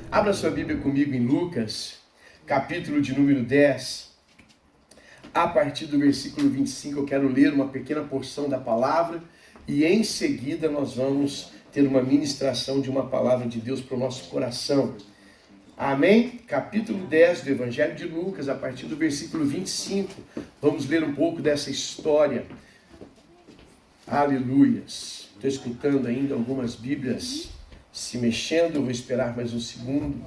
Abra sua Bíblia comigo em Lucas, capítulo de número 10. A partir do versículo 25 eu quero ler uma pequena porção da palavra e em seguida nós vamos ter uma ministração de uma palavra de Deus para o nosso coração. Amém? Capítulo 10 do Evangelho de Lucas, a partir do versículo 25. Vamos ler um pouco dessa história. Aleluias. Estou escutando ainda algumas Bíblias se mexendo, eu vou esperar mais um segundo.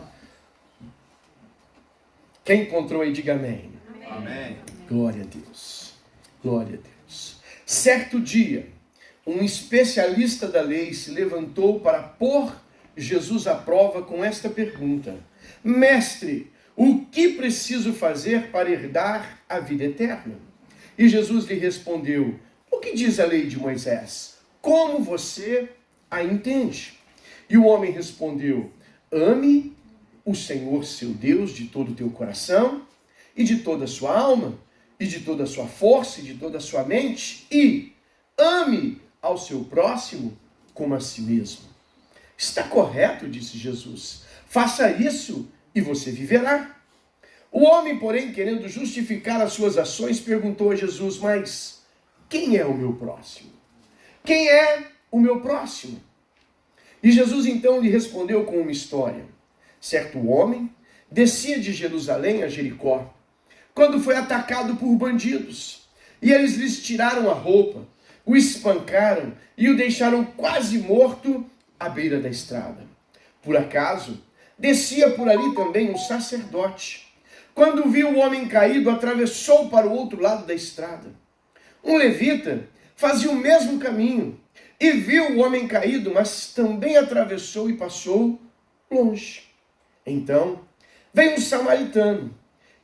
Quem encontrou aí, diga amém. Amém. Glória a Deus. Glória a Deus. Certo dia, um especialista da lei se levantou para pôr Jesus à prova com esta pergunta: Mestre, o que preciso fazer para herdar a vida eterna? E Jesus lhe respondeu: O que diz a lei de Moisés? Como você a entende? E o homem respondeu: Ame o Senhor seu Deus de todo o teu coração, e de toda a sua alma, e de toda a sua força, e de toda a sua mente, e ame ao seu próximo como a si mesmo. Está correto, disse Jesus. Faça isso e você viverá. O homem, porém, querendo justificar as suas ações, perguntou a Jesus: Mas quem é o meu próximo? Quem é o meu próximo? E Jesus então lhe respondeu com uma história. Certo homem descia de Jerusalém a Jericó, quando foi atacado por bandidos. E eles lhes tiraram a roupa, o espancaram e o deixaram quase morto à beira da estrada. Por acaso, descia por ali também um sacerdote. Quando viu o homem caído, atravessou para o outro lado da estrada. Um levita fazia o mesmo caminho e viu o homem caído, mas também atravessou e passou longe. Então, veio um samaritano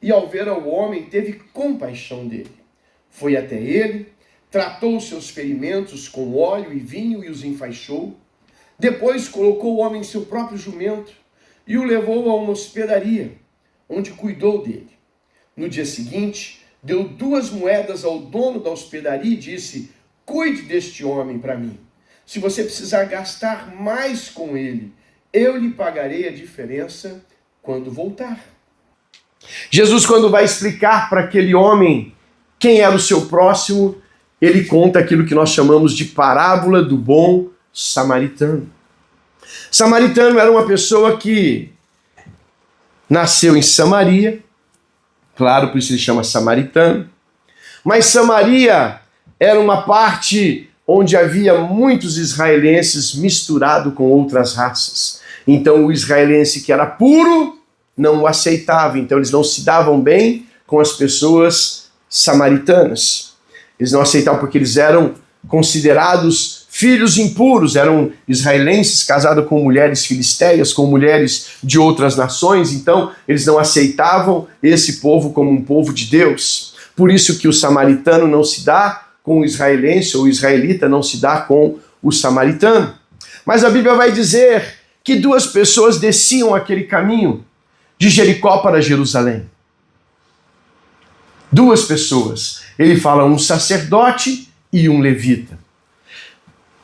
e, ao ver o homem, teve compaixão dele. Foi até ele, tratou os seus ferimentos com óleo e vinho e os enfaixou. Depois colocou o homem em seu próprio jumento e o levou a uma hospedaria, onde cuidou dele. No dia seguinte, deu 2 moedas ao dono da hospedaria e disse: Cuide deste homem para mim. Se você precisar gastar mais com ele, eu lhe pagarei a diferença quando voltar. Jesus, quando vai explicar para aquele homem quem era o seu próximo, ele conta aquilo que nós chamamos de parábola do bom samaritano. Samaritano era uma pessoa que nasceu em Samaria, claro, por isso ele chama samaritano, mas Samaria era uma parte onde havia muitos israelenses misturados com outras raças. Então o israelense que era puro não o aceitava, então eles não se davam bem com as pessoas samaritanas. Eles não aceitavam porque eles eram considerados filhos impuros, eram israelenses casados com mulheres filisteias, com mulheres de outras nações, então eles não aceitavam esse povo como um povo de Deus. Por isso que o samaritano não se dá com o israelense, ou o israelita não se dá com o samaritano. Mas a Bíblia vai dizer que 2 pessoas desciam aquele caminho de Jericó para Jerusalém. 2 pessoas. Ele fala um sacerdote e um levita.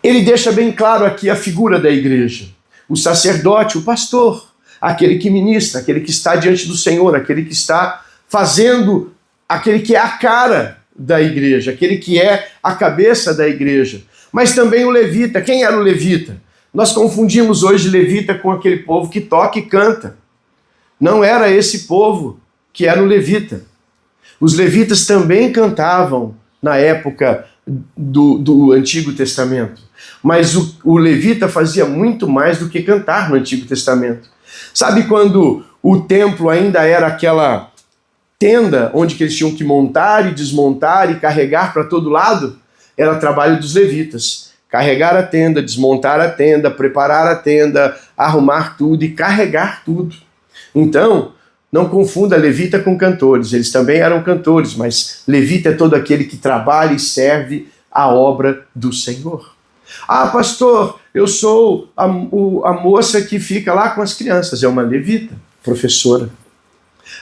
Ele deixa bem claro aqui a figura da igreja. O sacerdote, o pastor, aquele que ministra, aquele que está diante do Senhor, aquele que está fazendo, aquele que é a cara da igreja, aquele que é a cabeça da igreja. Mas também o levita. Quem era o levita? Nós confundimos hoje levita com aquele povo que toca e canta. Não era esse povo que era o levita. Os levitas também cantavam na época do Antigo Testamento. Mas o levita fazia muito mais do que cantar no Antigo Testamento. Sabe quando o templo ainda era aquela tenda onde que eles tinham que montar e desmontar e carregar para todo lado? Era trabalho dos levitas. Carregar a tenda, desmontar a tenda, preparar a tenda, arrumar tudo e carregar tudo. Então, não confunda levita com cantores. Eles também eram cantores, mas levita é todo aquele que trabalha e serve a obra do Senhor. Ah, pastor, eu sou a moça que fica lá com as crianças. É uma levita, professora.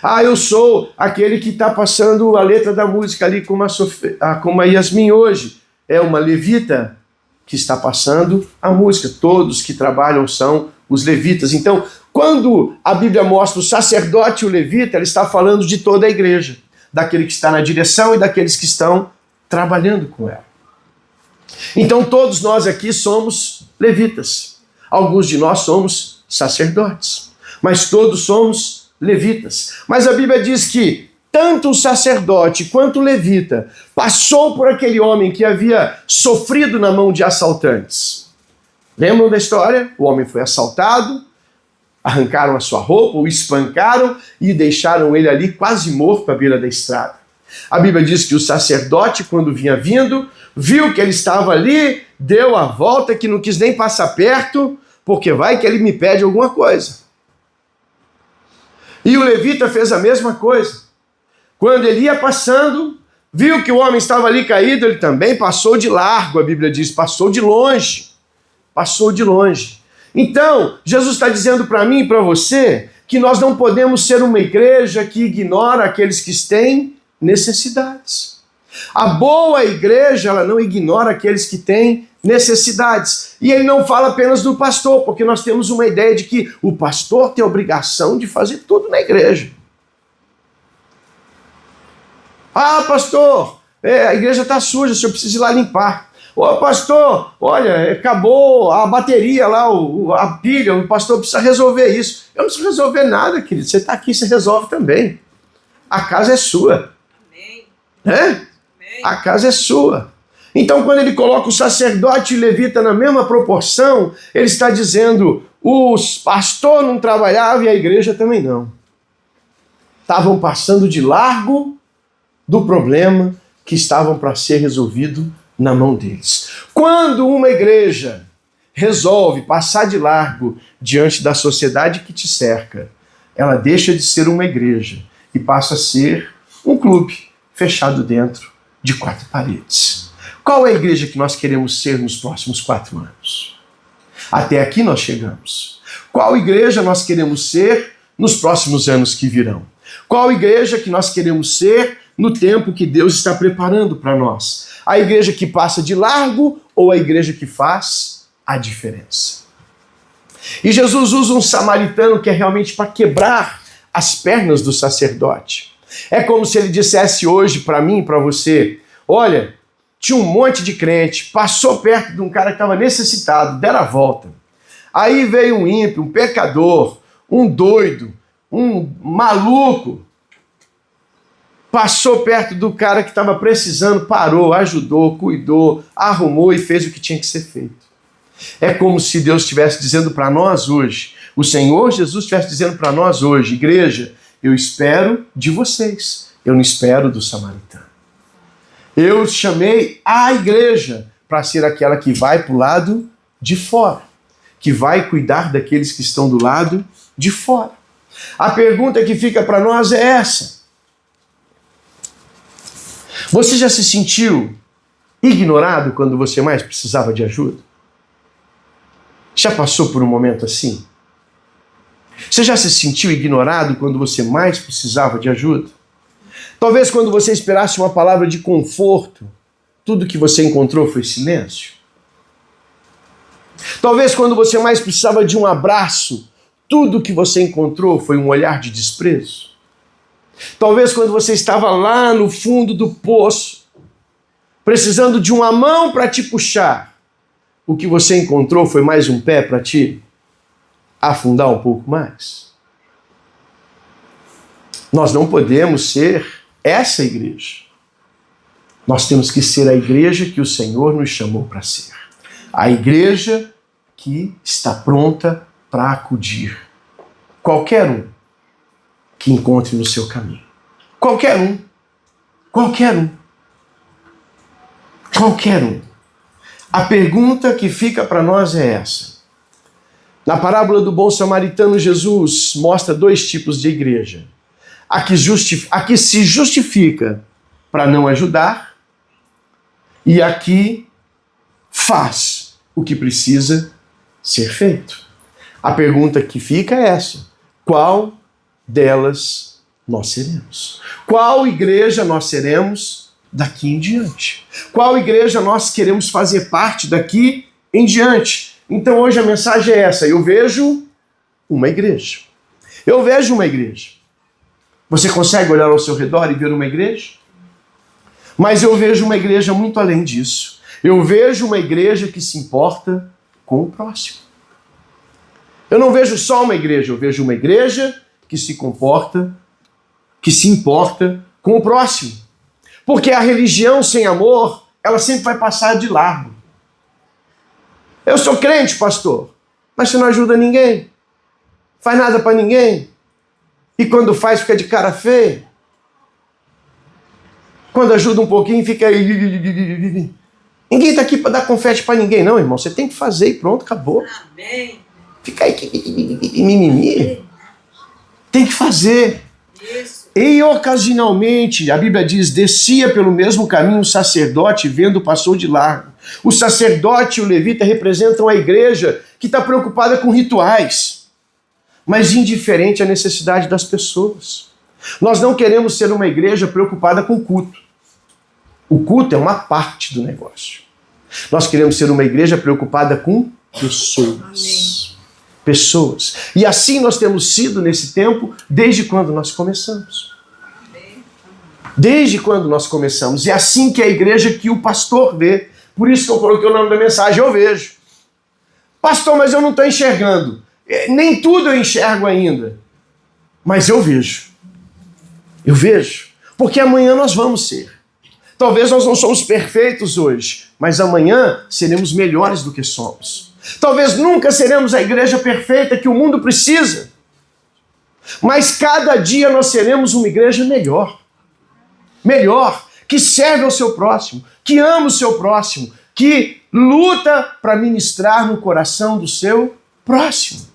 Ah, eu sou aquele que está passando a letra da música ali com a Yasmin hoje. É uma levita que está passando a música. Todos que trabalham são os levitas. Então, Quando a Bíblia mostra o sacerdote e o levita, ela está falando de toda a igreja, daquele que está na direção e daqueles que estão trabalhando com ela. Então todos nós aqui somos levitas. Alguns de nós somos sacerdotes, mas todos somos levitas. Mas a Bíblia diz que tanto o sacerdote quanto o levita passou por aquele homem que havia sofrido na mão de assaltantes. Lembram da história? O homem foi assaltado, arrancaram a sua roupa, o espancaram e deixaram ele ali quase morto à beira da estrada. A Bíblia diz que o sacerdote, quando vinha vindo, viu que ele estava ali, deu a volta, que não quis nem passar perto, porque vai que ele me pede alguma coisa. E o levita fez a mesma coisa. Quando ele ia passando, viu que o homem estava ali caído, ele também passou de largo, a Bíblia diz, passou de longe. Passou de longe. Então, Jesus está dizendo para mim e para você que nós não podemos ser uma igreja que ignora aqueles que têm necessidades. A boa igreja, ela não ignora aqueles que têm necessidades. E ele não fala apenas do pastor, porque nós temos uma ideia de que o pastor tem a obrigação de fazer tudo na igreja. Ah, pastor, a igreja está suja, o senhor precisa ir lá limpar. Ô, pastor, olha, acabou a bateria lá, a pilha, o pastor precisa resolver isso. Eu não preciso resolver nada, querido. Você está aqui, você resolve também. A casa é sua. Amém. Amém. A casa é sua. Então, quando ele coloca o sacerdote e o levita na mesma proporção, ele está dizendo, o pastor não trabalhava e a igreja também não. Estavam passando de largo do problema que estavam para ser resolvido na mão deles. Quando uma igreja resolve passar de largo diante da sociedade que te cerca, ela deixa de ser uma igreja e passa a ser um clube fechado dentro de 4 paredes. Qual é a igreja que nós queremos ser nos próximos 4 anos? Até aqui nós chegamos. Qual igreja nós queremos ser nos próximos anos que virão? Qual igreja que nós queremos ser no tempo que Deus está preparando para nós? A igreja que passa de largo ou a igreja que faz a diferença? E Jesus usa um samaritano que é realmente para quebrar as pernas do sacerdote. É como se ele dissesse hoje para mim e para você, olha, tinha um monte de crente, passou perto de um cara que estava necessitado, deram a volta. Aí veio um ímpio, um pecador, um doido, um maluco, passou perto do cara que estava precisando, parou, ajudou, cuidou, arrumou e fez o que tinha que ser feito. É como se Deus estivesse dizendo para nós hoje, o Senhor Jesus estivesse dizendo para nós hoje, igreja, eu espero de vocês, eu não espero do samaritano. Eu chamei a igreja para ser aquela que vai para o lado de fora, que vai cuidar daqueles que estão do lado de fora. A pergunta que fica para nós é essa. Você já se sentiu ignorado quando você mais precisava de ajuda? Já passou por um momento assim? Você já se sentiu ignorado quando você mais precisava de ajuda? Talvez quando você esperasse uma palavra de conforto, tudo que você encontrou foi silêncio. Talvez quando você mais precisava de um abraço, tudo que você encontrou foi um olhar de desprezo. Talvez quando você estava lá no fundo do poço, precisando de uma mão para te puxar, o que você encontrou foi mais um pé para te afundar um pouco mais. Nós não podemos ser essa igreja. Nós temos que ser a igreja que o Senhor nos chamou para ser. A igreja que está pronta para acudir qualquer um que encontre no seu caminho. Qualquer um. Qualquer um. Qualquer um. A pergunta que fica para nós é essa. Na parábola do bom samaritano, Jesus mostra 2 tipos de igreja. A que se justifica para não ajudar e a que faz o que precisa ser feito. A pergunta que fica é essa. Qual delas nós seremos? Qual igreja nós seremos daqui em diante? Qual igreja nós queremos fazer parte daqui em diante? Então hoje a mensagem é essa. Eu vejo uma igreja. Eu vejo uma igreja. Você consegue olhar ao seu redor e ver uma igreja? Mas eu vejo uma igreja muito além disso. Eu vejo uma igreja que se importa com o próximo. Eu não vejo só uma igreja, eu vejo uma igreja que se comporta, que se importa com o próximo. Porque a religião sem amor, ela sempre vai passar de largo. Eu sou crente, pastor, mas você não ajuda ninguém. Faz nada para ninguém. E quando faz, fica de cara feia. Quando ajuda um pouquinho, fica aí. Ninguém está aqui para dar confete para ninguém, não, irmão. Você tem que fazer e pronto, acabou. Amém. Fica aí, mimimi. Tem que fazer. Isso. E ocasionalmente, a Bíblia diz, descia pelo mesmo caminho o sacerdote, vendo, passou de largo. O sacerdote e o levita representam a igreja que está preocupada com rituais, mas indiferente à necessidade das pessoas. Nós não queremos ser uma igreja preocupada com o culto. O culto é uma parte do negócio. Nós queremos ser uma igreja preocupada com pessoas. Amém. Pessoas. E assim nós temos sido nesse tempo, desde quando nós começamos. Desde quando nós começamos. É assim que é a igreja que o pastor vê. Por isso que eu coloquei o nome da mensagem, eu vejo. Pastor, mas eu não estou enxergando. Nem tudo eu enxergo ainda. Mas eu vejo. Eu vejo. Porque amanhã nós vamos ser. Talvez nós não somos perfeitos hoje, mas amanhã seremos melhores do que somos. Talvez nunca seremos a igreja perfeita que o mundo precisa, mas cada dia nós seremos uma igreja melhor. Melhor, que serve ao seu próximo, que ama o seu próximo, que luta para ministrar no coração do seu próximo.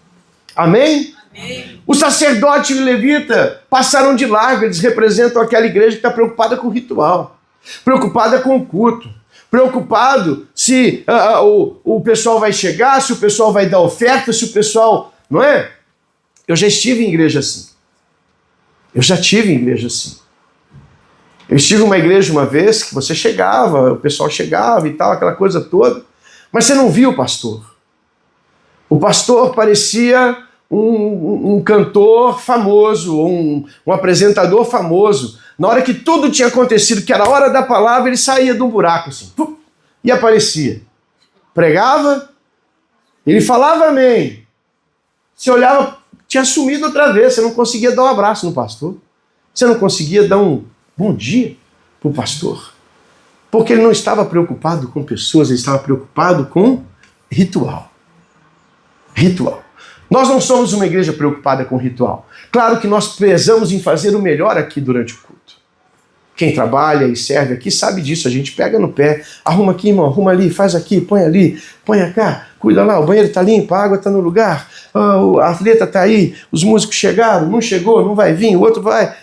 Amém? Amém. O sacerdote e o levita passaram de largo, eles representam aquela igreja que está preocupada com o ritual, preocupada com o culto, preocupado se o pessoal vai chegar, se o pessoal vai dar oferta, se o pessoal... Não é? Eu já estive em igreja assim. Eu estive em uma igreja uma vez que você chegava, o pessoal chegava e tal, aquela coisa toda, mas você não via o pastor. O pastor parecia um cantor famoso, um apresentador famoso. Na hora que tudo tinha acontecido, que era a hora da palavra, ele saía de um buraco assim, e aparecia. Pregava, ele falava amém. Você olhava, tinha sumido outra vez, você não conseguia dar um abraço no pastor. Você não conseguia dar um bom dia para o pastor. Porque ele não estava preocupado com pessoas, ele estava preocupado com ritual. Ritual. Nós não somos uma igreja preocupada com ritual. Claro que nós prezamos em fazer o melhor aqui durante o culto. Quem trabalha e serve aqui sabe disso, a gente pega no pé, arruma aqui, irmão, arruma ali, faz aqui, põe ali, põe cá, cuida lá, o banheiro está limpo, a água está no lugar, a atleta está aí, os músicos chegaram, não chegou, não vai vir, o outro vai.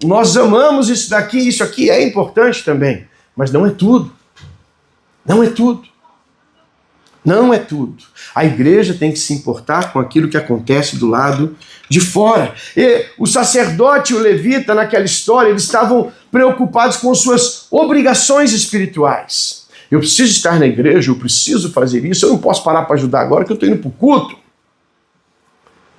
Nós amamos isso daqui, isso aqui é importante também, mas não é tudo. Não é tudo. Não é tudo. A igreja tem que se importar com aquilo que acontece do lado de fora. E o sacerdote e o levita, naquela história, eles estavam preocupados com suas obrigações espirituais. Eu preciso estar na igreja, eu preciso fazer isso, eu não posso parar para ajudar agora que eu estou indo para o culto.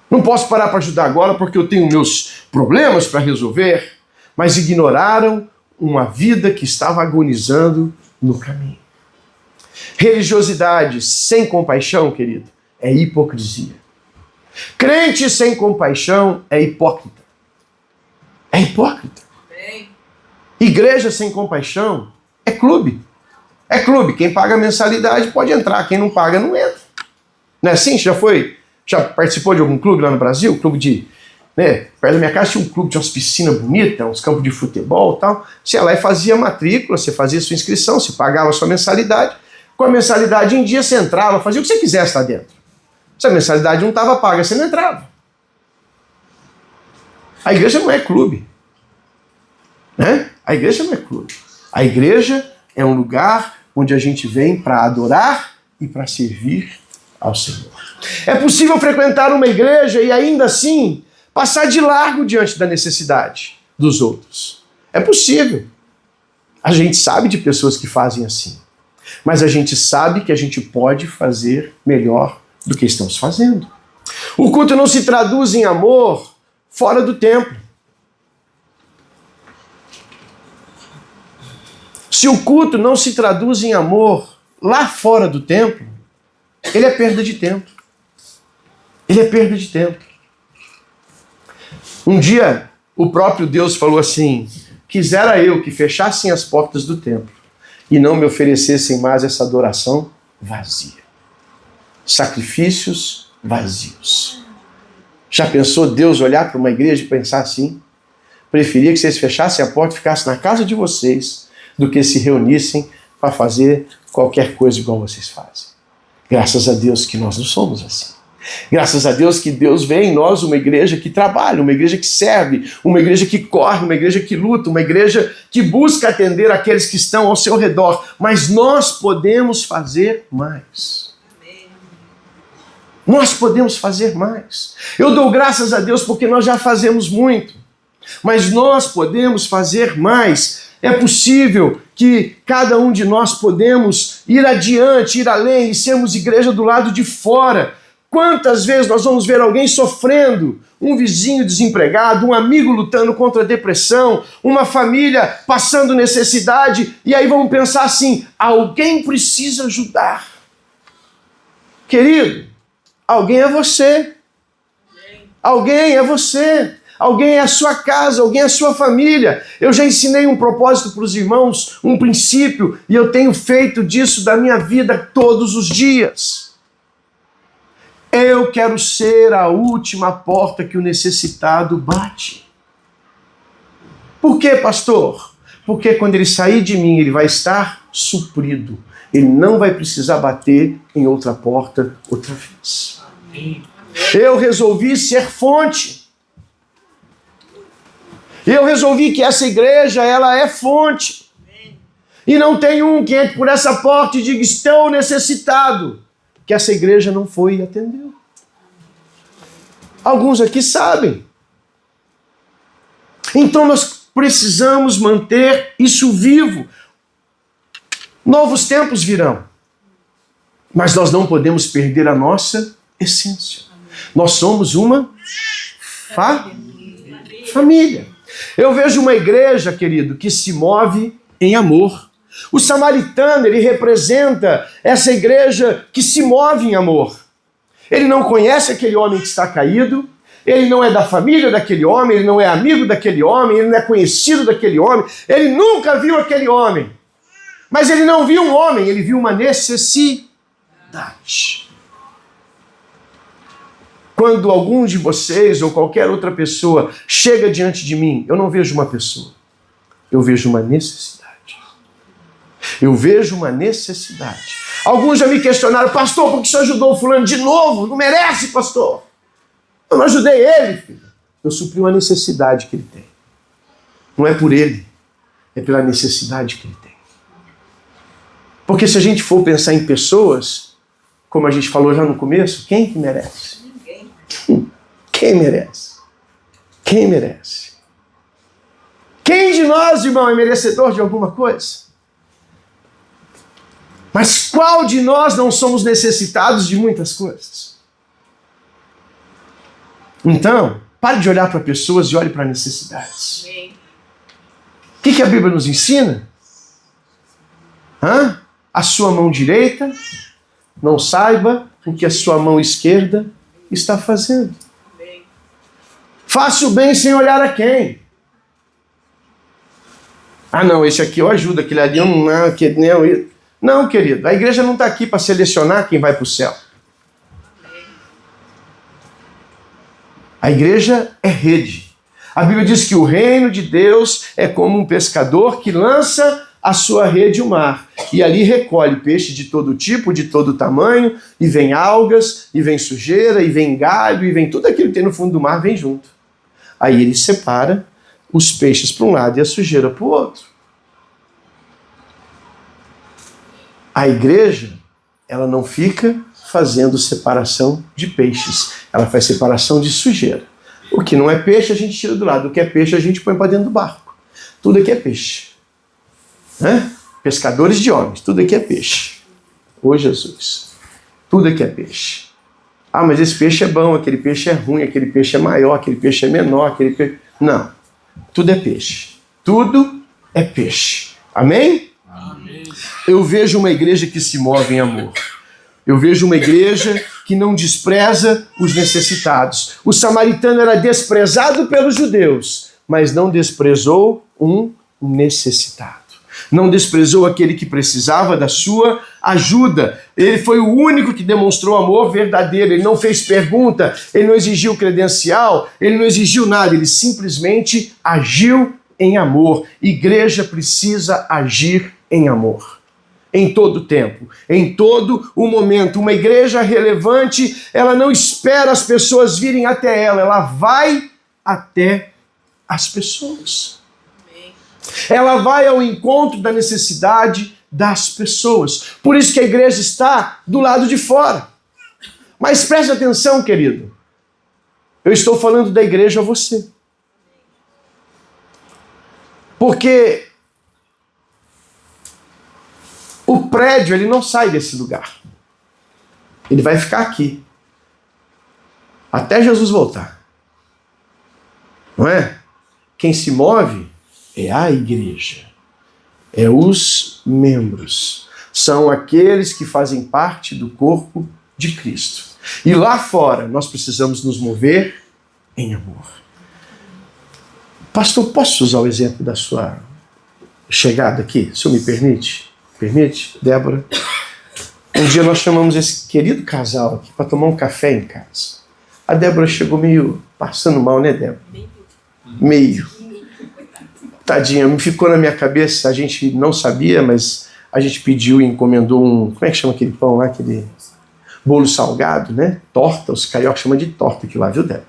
Não posso parar para ajudar agora porque eu tenho meus problemas para resolver. Mas ignoraram uma vida que estava agonizando no caminho. Religiosidade sem compaixão, querido, é hipocrisia. Crente sem compaixão é hipócrita. É hipócrita. Amém. Igreja sem compaixão é clube. É clube. Quem paga mensalidade pode entrar, quem não paga não entra. Não é assim? Já participou de algum clube lá no Brasil? Clube de... Né? Perto da minha casa tinha um clube, tinha umas piscinas bonitas, uns campos de futebol e tal. Você ia lá e fazia matrícula, você fazia sua inscrição, você pagava a sua mensalidade. Com a mensalidade em dia, você entrava, fazia o que você quisesse lá dentro. Se a mensalidade não estava paga, você não entrava. A igreja não é clube. Né? A igreja não é clube. A igreja é um lugar onde a gente vem para adorar e para servir ao Senhor. É possível frequentar uma igreja e ainda assim passar de largo diante da necessidade dos outros. É possível. A gente sabe de pessoas que fazem assim. Mas a gente sabe que a gente pode fazer melhor do que estamos fazendo. O culto não se traduz em amor fora do templo. Se o culto não se traduz em amor lá fora do templo, ele é perda de tempo. Ele é perda de tempo. Um dia, o próprio Deus falou assim: quisera eu que fechassem as portas do templo e não me oferecessem mais essa adoração vazia. Sacrifícios vazios. Já pensou Deus olhar para uma igreja e pensar assim? Preferia que vocês fechassem a porta e ficassem na casa de vocês do que se reunissem para fazer qualquer coisa igual vocês fazem. Graças a Deus que nós não somos assim. Graças a Deus que Deus vê em nós uma igreja que trabalha, uma igreja que serve, uma igreja que corre, uma igreja que luta, uma igreja que busca atender aqueles que estão ao seu redor. Mas nós podemos fazer mais. Nós podemos fazer mais. Eu dou graças a Deus porque nós já fazemos muito. Mas nós podemos fazer mais. É possível que cada um de nós podemos ir adiante, ir além e sermos igreja do lado de fora. Quantas vezes nós vamos ver alguém sofrendo, um vizinho desempregado, um amigo lutando contra a depressão, uma família passando necessidade, e aí vamos pensar assim: alguém precisa ajudar. Querido, alguém é você. Alguém é você. Alguém é a sua casa, alguém é a sua família. Eu já ensinei um propósito para os irmãos, um princípio, e eu tenho feito disso da minha vida todos os dias. Eu quero ser a última porta que o necessitado bate. Por quê, pastor? Porque quando ele sair de mim, ele vai estar suprido. Ele não vai precisar bater em outra porta outra vez. Eu resolvi ser fonte. Eu resolvi que essa igreja, ela é fonte. E não tem um que entre por essa porta e diga: estou necessitado. Que essa igreja não foi e atendeu. Alguns aqui sabem. Então nós precisamos manter isso vivo. Novos tempos virão. Mas nós não podemos perder a nossa essência. Nós somos uma família. Eu vejo uma igreja, querido, que se move em amor. O samaritano, ele representa essa igreja que se move em amor. Ele não conhece aquele homem que está caído, ele não é da família daquele homem, ele não é amigo daquele homem, ele não é conhecido daquele homem, ele nunca viu aquele homem. Mas ele não viu um homem, ele viu uma necessidade. Quando algum de vocês ou qualquer outra pessoa chega diante de mim, eu não vejo uma pessoa, eu vejo uma necessidade. Eu vejo uma necessidade. Alguns já me questionaram: pastor, por que o senhor ajudou o fulano de novo? Não merece, pastor. Eu não ajudei ele, filho. Eu supri uma necessidade que ele tem. Não é por ele, é pela necessidade que ele tem. Porque se a gente for pensar em pessoas, como a gente falou já no começo, quem que merece? Ninguém. Quem merece? Quem merece? Quem de nós, irmão, é merecedor de alguma coisa? Mas qual de nós não somos necessitados de muitas coisas? Então, pare de olhar para pessoas e olhe para necessidades. O que a Bíblia nos ensina? A sua mão direita não saiba o que a sua mão esquerda está fazendo. Faça o bem sem olhar a quem. Ah, não, esse aqui eu ajudo, aquele ali eu não, aquele não. Não, querido, a igreja não está aqui para selecionar quem vai para o céu. A igreja é rede. A Bíblia diz que o reino de Deus é como um pescador que lança a sua rede ao mar e ali recolhe peixe de todo tipo, de todo tamanho, e vem algas, e vem sujeira, e vem galho, e vem tudo aquilo que tem no fundo do mar, vem junto. Aí ele separa os peixes para um lado e a sujeira para o outro. A igreja, ela não fica fazendo separação de peixes. Ela faz separação de sujeira. O que não é peixe, a gente tira do lado. O que é peixe, a gente põe para dentro do barco. Tudo aqui é peixe. Pescadores de homens, tudo aqui é peixe. Ô Jesus, tudo aqui é peixe. Ah, mas esse peixe é bom, aquele peixe é ruim, aquele peixe é maior, aquele peixe é menor, aquele peixe... Não. Tudo é peixe. Tudo é peixe. Amém? Amém. Eu vejo uma igreja que se move em amor. Eu vejo uma igreja que não despreza os necessitados. O samaritano era desprezado pelos judeus, mas não desprezou um necessitado. Não desprezou aquele que precisava da sua ajuda. Ele foi o único que demonstrou amor verdadeiro. Ele não fez pergunta, ele não exigiu credencial, ele não exigiu nada. Ele simplesmente agiu em amor. Igreja precisa agir em amor. Em todo o tempo, em todo o momento. Uma igreja relevante, ela não espera as pessoas virem até ela, ela vai até as pessoas. Ela vai ao encontro da necessidade das pessoas. Por isso que a igreja está do lado de fora. Mas preste atenção, querido. Eu estou falando da igreja a você. Porque o prédio, ele não sai desse lugar. Ele vai ficar aqui. Até Jesus voltar. Não é? Quem se move é a igreja. É os membros. São aqueles que fazem parte do corpo de Cristo. E lá fora, nós precisamos nos mover em amor. Pastor, posso usar o exemplo da sua chegada aqui? Se o senhor me permite? Permite, Débora? Um dia nós chamamos esse querido casal aqui para tomar um café em casa. A Débora chegou meio passando mal, né, Débora? Meio. Tadinha, me ficou na minha cabeça, a gente não sabia, mas a gente pediu e encomendou um... Como é que chama aquele pão lá? Aquele bolo salgado, né? Torta, os cariocas chamam de torta aquilo lá, viu, Débora?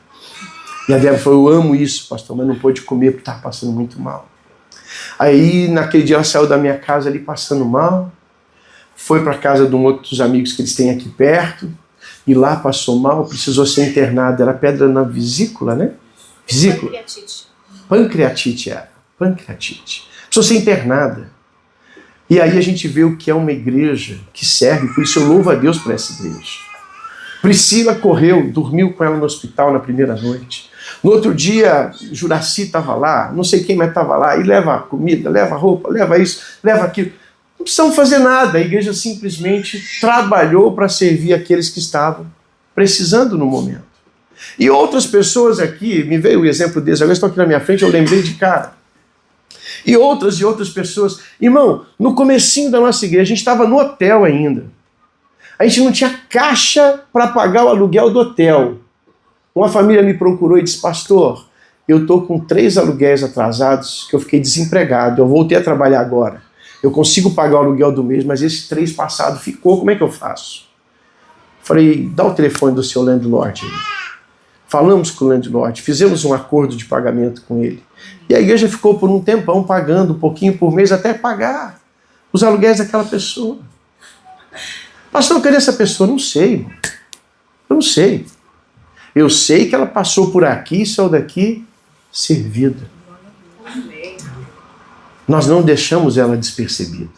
E a Débora falou, eu amo isso, pastor, mas não pôde comer porque estava passando muito mal. Aí, naquele dia, ela saiu da minha casa ali passando mal, foi para a casa de um outro dos amigos que eles têm aqui perto, e lá passou mal, precisou ser internada. Era pedra na vesícula, né? Vesícula? Pancreatite. Pancreatite era. Pancreatite. Precisou ser internada. E aí a gente vê o que é uma igreja que serve, por isso eu louvo a Deus por essa igreja. Priscila correu, dormiu com ela no hospital na primeira noite. No outro dia, Juraci estava lá, não sei quem mais estava lá, e leva comida, leva roupa, leva isso, leva aquilo. Não precisamos fazer nada, a igreja simplesmente trabalhou para servir aqueles que estavam precisando no momento. E outras pessoas aqui, me veio o exemplo deles, agora estão aqui na minha frente, eu lembrei de cara. E outras pessoas. Irmão, no comecinho da nossa igreja, a gente estava no hotel ainda. A gente não tinha caixa para pagar o aluguel do hotel. Uma família me procurou e disse, pastor, eu estou com 3 aluguéis atrasados, que eu fiquei desempregado, eu voltei a trabalhar agora. Eu consigo pagar o aluguel do mês, mas esse 3 passado ficou, como é que eu faço? Falei, dá o telefone do seu landlord aí. Falamos com o landlord, fizemos um acordo de pagamento com ele. E a igreja ficou por um tempão pagando um pouquinho por mês até pagar os aluguéis daquela pessoa. Pastor, cadê essa pessoa? Não sei, irmão. Eu não sei. Eu sei que ela passou por aqui e saiu daqui servida. Nós não deixamos ela despercebida.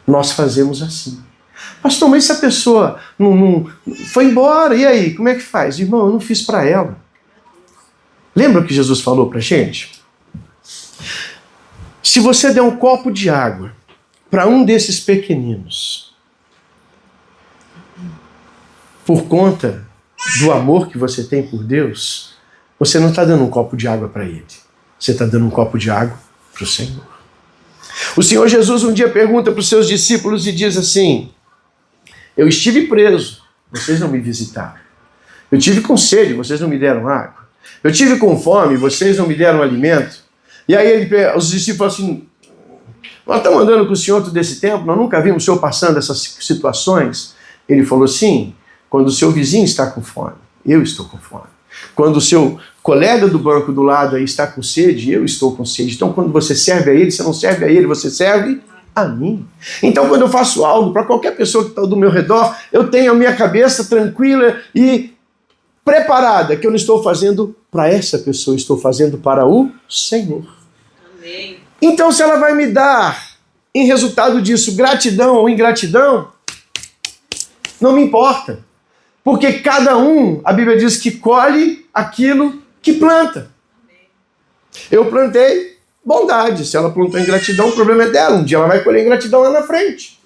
Nós fazemos assim. Pastor, mas se a pessoa não foi embora, e aí? Como é que faz? Irmão, eu não fiz para ela. Lembra o que Jesus falou para a gente? Se você der um copo de água para um desses pequeninos, por conta do amor que você tem por Deus, você não está dando um copo de água para ele. Você está dando um copo de água para o Senhor. O Senhor Jesus um dia pergunta para os seus discípulos e diz assim, eu estive preso, vocês não me visitaram. Eu tive com sede, vocês não me deram água. Eu tive com fome, vocês não me deram alimento. E aí os discípulos falam assim, nós estamos andando com o Senhor todo esse tempo, nós nunca vimos o Senhor passando essas situações. Ele falou, sim, quando o seu vizinho está com fome, eu estou com fome. Quando o seu colega do banco do lado aí está com sede, eu estou com sede. Então quando você serve a ele, você não serve a ele, você serve a mim. Então quando eu faço algo para qualquer pessoa que está do meu redor, eu tenho a minha cabeça tranquila e preparada, que eu não estou fazendo para essa pessoa, estou fazendo para o Senhor. Amém. Então se ela vai me dar, em resultado disso, gratidão ou ingratidão, não me importa. Porque cada um, a Bíblia diz que colhe aquilo que planta. Eu plantei bondade. Se ela plantou ingratidão, o problema é dela. Um dia ela vai colher ingratidão lá na frente.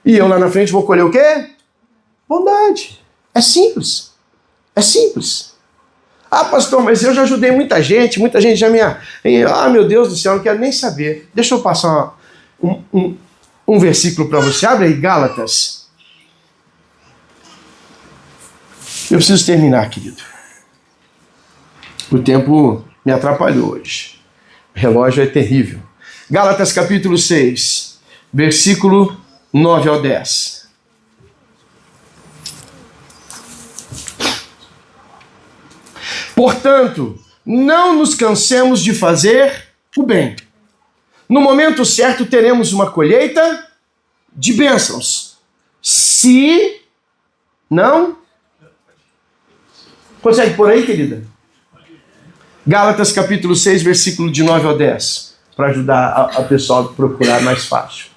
E eu lá na frente vou colher o quê? Bondade. É simples. É simples. Ah, pastor, mas eu já ajudei muita gente já me... Ah, meu Deus do céu, eu não quero nem saber. Deixa eu passar um versículo para você. Abre aí, Gálatas. Eu preciso terminar, querido. O tempo me atrapalhou hoje. O relógio é terrível. Gálatas capítulo 6, versículo 9 ao 10. Portanto, não nos cansemos de fazer o bem. No momento certo teremos uma colheita de bênçãos. Se não... Consegue por aí, querida? Gálatas capítulo 6, versículo de 9 ao 10. Para ajudar a pessoa a procurar mais fácil.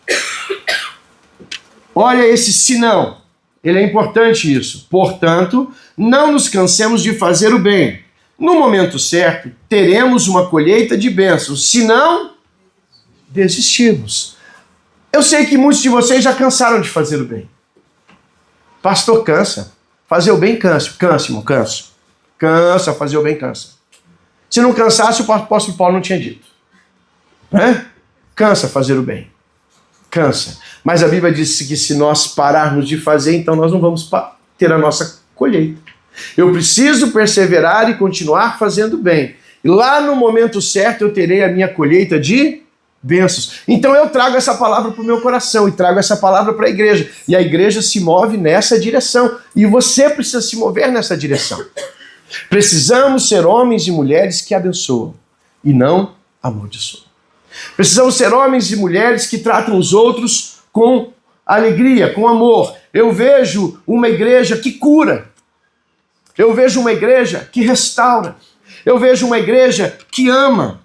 Olha esse senão. Ele é importante isso. Portanto, não nos cansemos de fazer o bem. No momento certo, teremos uma colheita de bênçãos. Se não, desistimos. Eu sei que muitos de vocês já cansaram de fazer o bem. Pastor, cansa. Fazer o bem cansa. Cansa, irmão, cansa. Cansa, fazer o bem cansa. Se não cansasse, o apóstolo Paulo não tinha dito. Cansa fazer o bem. Cansa. Mas a Bíblia diz que se nós pararmos de fazer, então nós não vamos ter a nossa colheita. Eu preciso perseverar e continuar fazendo bem. E lá no momento certo eu terei a minha colheita de bênçãos. Então eu trago essa palavra para o meu coração e trago essa palavra para a igreja. E a igreja se move nessa direção. E você precisa se mover nessa direção. Precisamos ser homens e mulheres que abençoam e não amaldiçoam. Precisamos ser homens e mulheres que tratam os outros com alegria, com amor. Eu vejo uma igreja que cura. Eu vejo uma igreja que restaura. Eu vejo uma igreja que ama.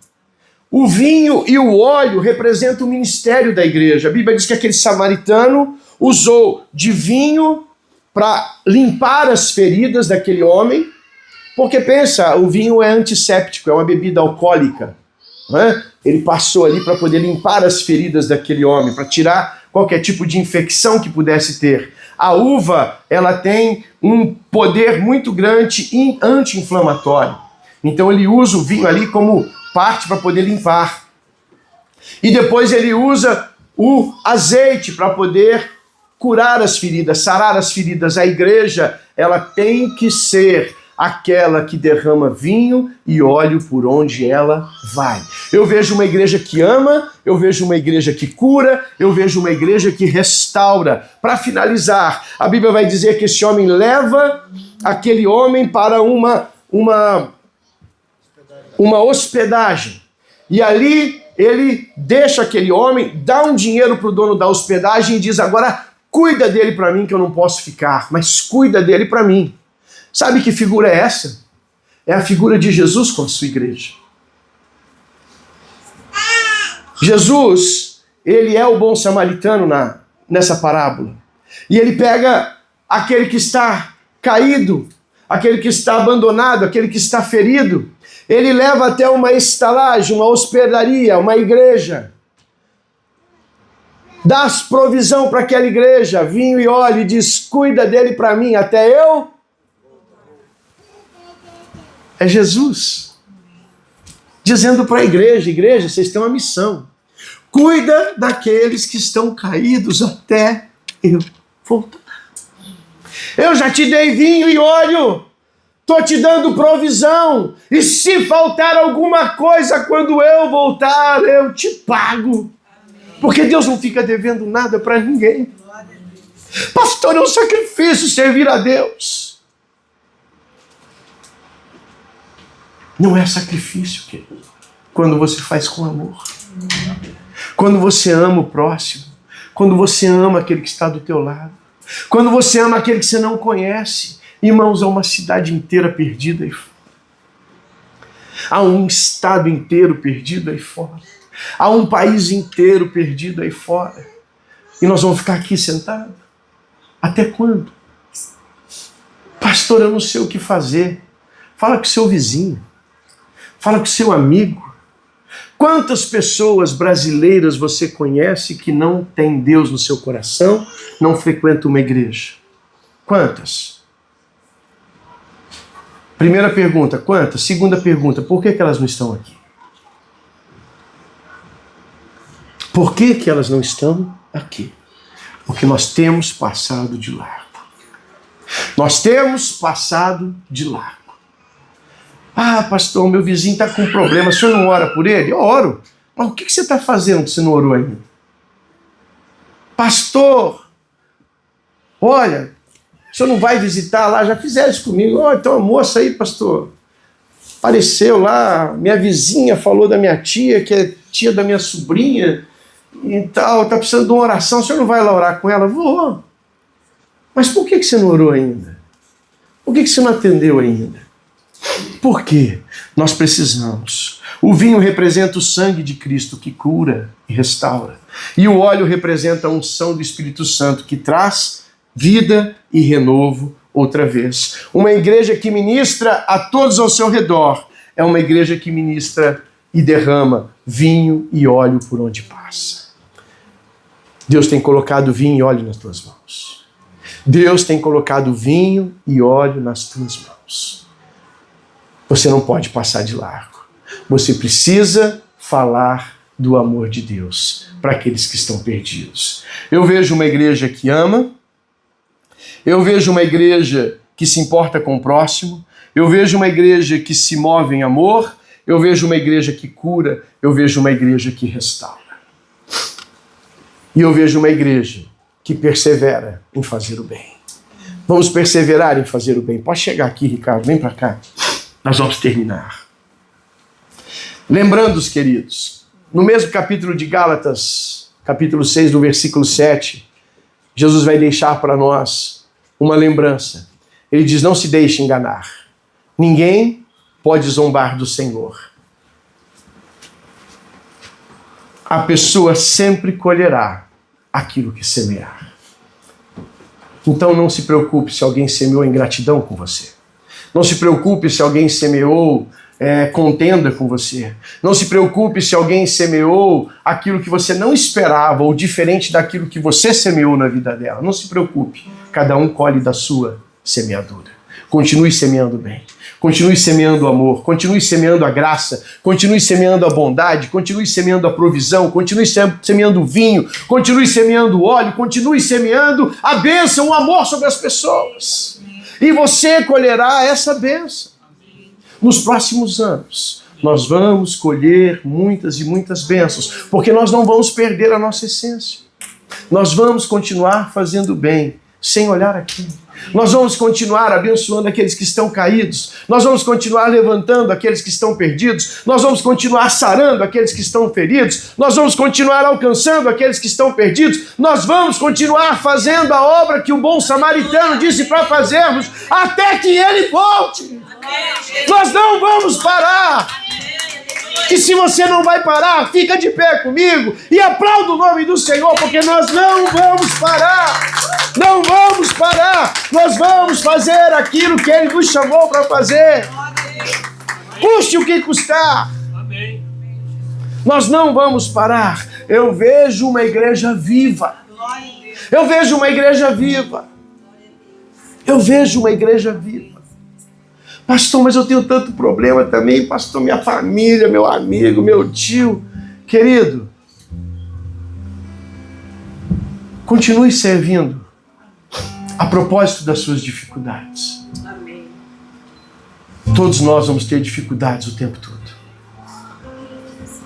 O vinho e o óleo representam o ministério da igreja. A Bíblia diz que aquele samaritano usou de vinho para limpar as feridas daquele homem. Porque pensa, o vinho é antisséptico, é uma bebida alcoólica. Né? Ele passou ali para poder limpar as feridas daquele homem, para tirar qualquer tipo de infecção que pudesse ter. A uva, ela tem um poder muito grande anti-inflamatório. Então ele usa o vinho ali como parte para poder limpar. E depois ele usa o azeite para poder curar as feridas, sarar as feridas. A igreja, ela tem que ser aquela que derrama vinho e óleo por onde ela vai. Eu vejo uma igreja que ama, eu vejo uma igreja que cura, eu vejo uma igreja que restaura. Para finalizar, a Bíblia vai dizer que esse homem leva aquele homem para uma hospedagem. E ali ele deixa aquele homem, dá um dinheiro para o dono da hospedagem e diz: agora cuida dele para mim que eu não posso ficar, mas cuida dele para mim. Sabe que figura é essa? É a figura de Jesus com a sua igreja. Jesus, ele é o bom samaritano nessa parábola. E ele pega aquele que está caído, aquele que está abandonado, aquele que está ferido. Ele leva até uma estalagem, uma hospedaria, uma igreja. Dá provisão para aquela igreja, vinho e óleo, e diz: cuida dele para mim, até eu... É Jesus dizendo para a igreja: igreja, vocês têm uma missão. Cuida daqueles que estão caídos até eu voltar. Eu já te dei vinho e óleo. Estou te dando provisão. E se faltar alguma coisa quando eu voltar, eu te pago. Porque Deus não fica devendo nada para ninguém. Pastor, é um sacrifício servir a Deus. Não é sacrifício, querido, quando você faz com amor. Quando você ama o próximo. Quando você ama aquele que está do teu lado. Quando você ama aquele que você não conhece. Irmãos, há uma cidade inteira perdida aí fora. Há um estado inteiro perdido aí fora. Há um país inteiro perdido aí fora. E nós vamos ficar aqui sentados? Até quando? Pastor, eu não sei o que fazer. Fala com o seu vizinho. Fala com o seu amigo. Quantas pessoas brasileiras você conhece que não tem Deus no seu coração, não frequenta uma igreja? Quantas? Primeira pergunta, quantas? Segunda pergunta, por que elas não estão aqui? Por que elas não estão aqui? Porque nós temos passado de largo. Nós temos passado de largo. Ah, pastor, meu vizinho está com um problema, o senhor não ora por ele? Eu oro. Mas o que você está fazendo que você não orou ainda? Pastor, olha, o senhor não vai visitar lá? Já fizeram isso comigo. Oh, então a moça aí, pastor, apareceu lá, minha vizinha falou da minha tia, que é tia da minha sobrinha, e tal, está precisando de uma oração, o senhor não vai lá orar com ela? Vou. Mas por que você não orou ainda? Por que você não atendeu ainda? Por quê? Nós precisamos. O vinho representa o sangue de Cristo que cura e restaura. E o óleo representa a unção do Espírito Santo que traz vida e renovo outra vez. Uma igreja que ministra a todos ao seu redor é uma igreja que ministra e derrama vinho e óleo por onde passa. Deus tem colocado vinho e óleo nas tuas mãos. Deus tem colocado vinho e óleo nas tuas mãos. Você não pode passar de largo. Você precisa falar do amor de Deus para aqueles que estão perdidos. Eu vejo uma igreja que ama, eu vejo uma igreja que se importa com o próximo, eu vejo uma igreja que se move em amor, eu vejo uma igreja que cura, eu vejo uma igreja que restaura. E eu vejo uma igreja que persevera em fazer o bem. Vamos perseverar em fazer o bem. Pode chegar aqui, Ricardo, vem para cá. Nós vamos terminar. Lembrando, os queridos, no mesmo capítulo de Gálatas, capítulo 6, do versículo 7, Jesus vai deixar para nós uma lembrança. Ele diz, não se deixe enganar. Ninguém pode zombar do Senhor. A pessoa sempre colherá aquilo que semear. Então não se preocupe se alguém semeou ingratidão com você. Não se preocupe se alguém semeou contenda com você. Não se preocupe se alguém semeou aquilo que você não esperava ou diferente daquilo que você semeou na vida dela. Não se preocupe. Cada um colhe da sua semeadura. Continue semeando bem. Continue semeando o amor. Continue semeando a graça. Continue semeando a bondade. Continue semeando a provisão. Continue semeando o vinho. Continue semeando o óleo. Continue semeando a bênção, o amor sobre as pessoas. E você colherá essa bênção. Nos próximos anos, nós vamos colher muitas e muitas bênçãos, porque nós não vamos perder a nossa essência. Nós vamos continuar fazendo bem, sem olhar aqui. Nós vamos continuar abençoando aqueles que estão caídos. Nós vamos continuar levantando aqueles que estão perdidos. Nós vamos continuar sarando aqueles que estão feridos. Nós vamos continuar alcançando aqueles que estão perdidos. Nós vamos continuar fazendo a obra que o bom samaritano disse para fazermos até que ele volte. Nós não vamos parar. E se você não vai parar, fica de pé comigo e aplauda o nome do Senhor, porque nós não vamos parar. Não vamos parar. Nós vamos fazer aquilo que Ele nos chamou para fazer. Custe o que custar. Nós não vamos parar. Eu vejo uma igreja viva. Eu vejo uma igreja viva. Eu vejo uma igreja viva. Pastor, mas eu tenho tanto problema também, pastor, minha família, meu amigo, meu tio. Querido, continue servindo a propósito das suas dificuldades. Amém. Todos nós vamos ter dificuldades o tempo todo.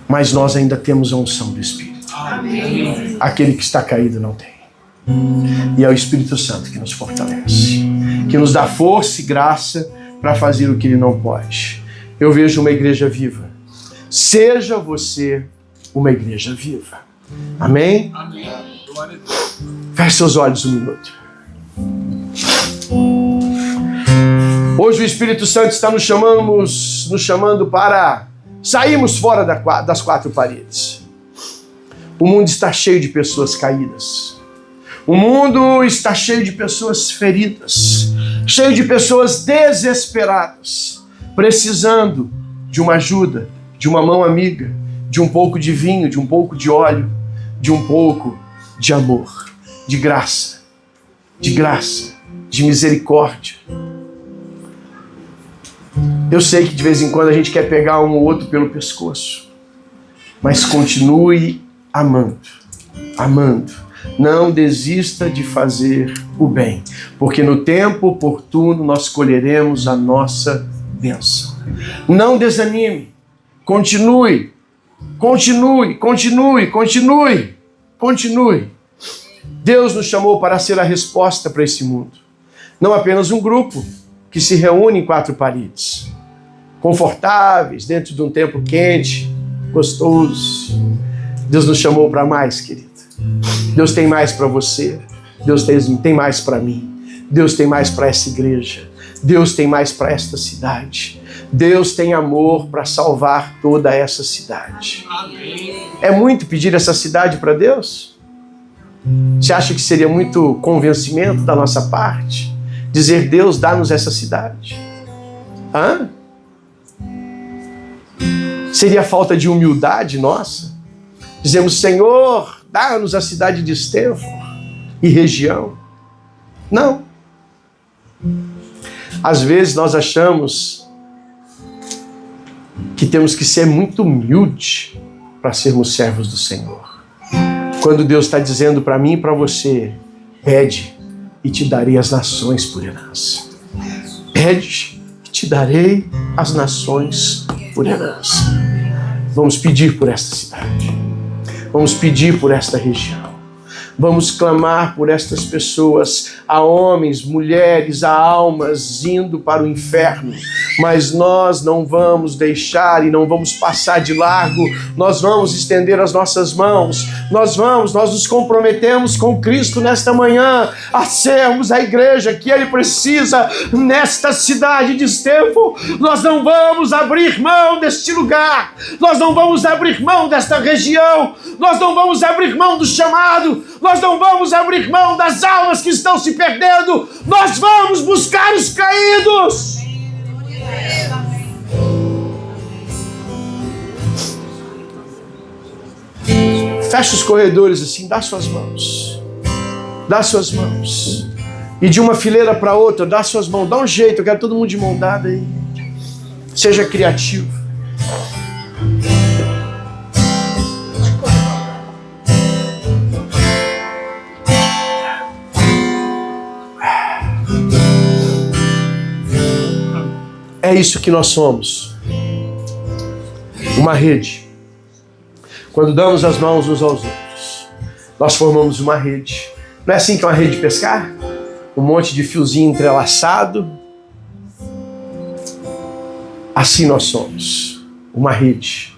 Mas nós ainda temos a unção do Espírito. Amém. Aquele que está caído não tem. E é o Espírito Santo que nos fortalece, que nos dá força e graça para fazer o que ele não pode. Eu vejo uma igreja viva. Seja você uma igreja viva. Amém? Amém. Feche seus olhos um minuto. Hoje o Espírito Santo está nos chamando para sairmos fora das quatro paredes. O mundo está cheio de pessoas caídas. O mundo está cheio de pessoas feridas, cheio de pessoas desesperadas, precisando de uma ajuda, de uma mão amiga, de um pouco de vinho, de um pouco de óleo, de um pouco de amor, de graça, de misericórdia. Eu sei que de vez em quando a gente quer pegar um ou outro pelo pescoço, mas continue amando, amando. Não desista de fazer o bem, porque no tempo oportuno nós colheremos a nossa bênção. Não desanime, continue, continue, continue, continue, continue. Deus nos chamou para ser a resposta para esse mundo. Não apenas um grupo que se reúne em 4 paredes, confortáveis, dentro de um templo quente, gostoso. Deus nos chamou para mais, querido. Deus tem mais para você. Deus tem mais para mim. Deus tem mais para essa igreja. Deus tem mais para esta cidade. Deus tem amor para salvar toda essa cidade. Amém. É muito pedir essa cidade para Deus? Você acha que seria muito convencimento da nossa parte dizer: Deus, dá-nos essa cidade? Hã? Seria falta de humildade nossa? Dizemos: Senhor, dá-nos a cidade de Estevão e região. Não. Às vezes nós achamos que temos que ser muito humilde para sermos servos do Senhor. Quando Deus está dizendo para mim e para você: pede e te darei as nações por herança. Pede e te darei as nações por herança. Vamos pedir por esta cidade. Vamos pedir por esta região. Vamos clamar por estas pessoas. Há homens, mulheres, há almas indo para o inferno. Mas nós não vamos deixar e não vamos passar de largo. Nós vamos estender as nossas mãos. Nós nos comprometemos com Cristo nesta manhã a sermos a igreja que Ele precisa nesta cidade de Estevão. Nós não vamos abrir mão deste lugar. Nós não vamos abrir mão desta região. Nós não vamos abrir mão do chamado. Nós não vamos abrir mão das almas que estão se perdendo. Nós vamos buscar os caídos. Fecha os corredores assim, dá suas mãos. Dá suas mãos. E de uma fileira para outra, dá suas mãos. Dá um jeito, eu quero todo mundo de mão dada aí. Seja criativo. É isso que nós somos. Uma rede. Quando damos as mãos uns aos outros, nós formamos uma rede. Não é assim que é uma rede de pescar? Um monte de fiozinho entrelaçado. Assim nós somos. Uma rede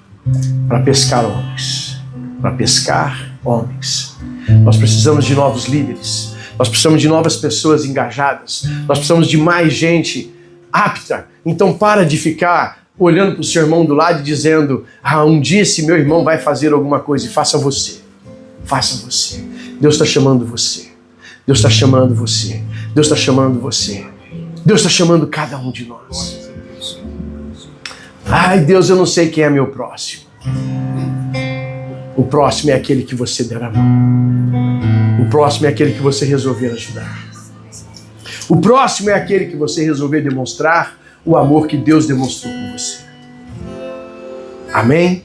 para pescar homens. Para pescar homens. Nós precisamos de novos líderes. Nós precisamos de novas pessoas engajadas. Nós precisamos de mais gente apta. Então para de ficar olhando para o seu irmão do lado e dizendo: um dia esse meu irmão vai fazer alguma coisa. E faça você. Faça você. Deus está chamando você. Deus está chamando você. Deus está chamando você. Deus está chamando cada um de nós. Ai, Deus, eu não sei quem é meu próximo. O próximo é aquele que você der a mão. O próximo é aquele que você resolver ajudar. O próximo é aquele que você resolver demonstrar o amor que Deus demonstrou por você. Amém?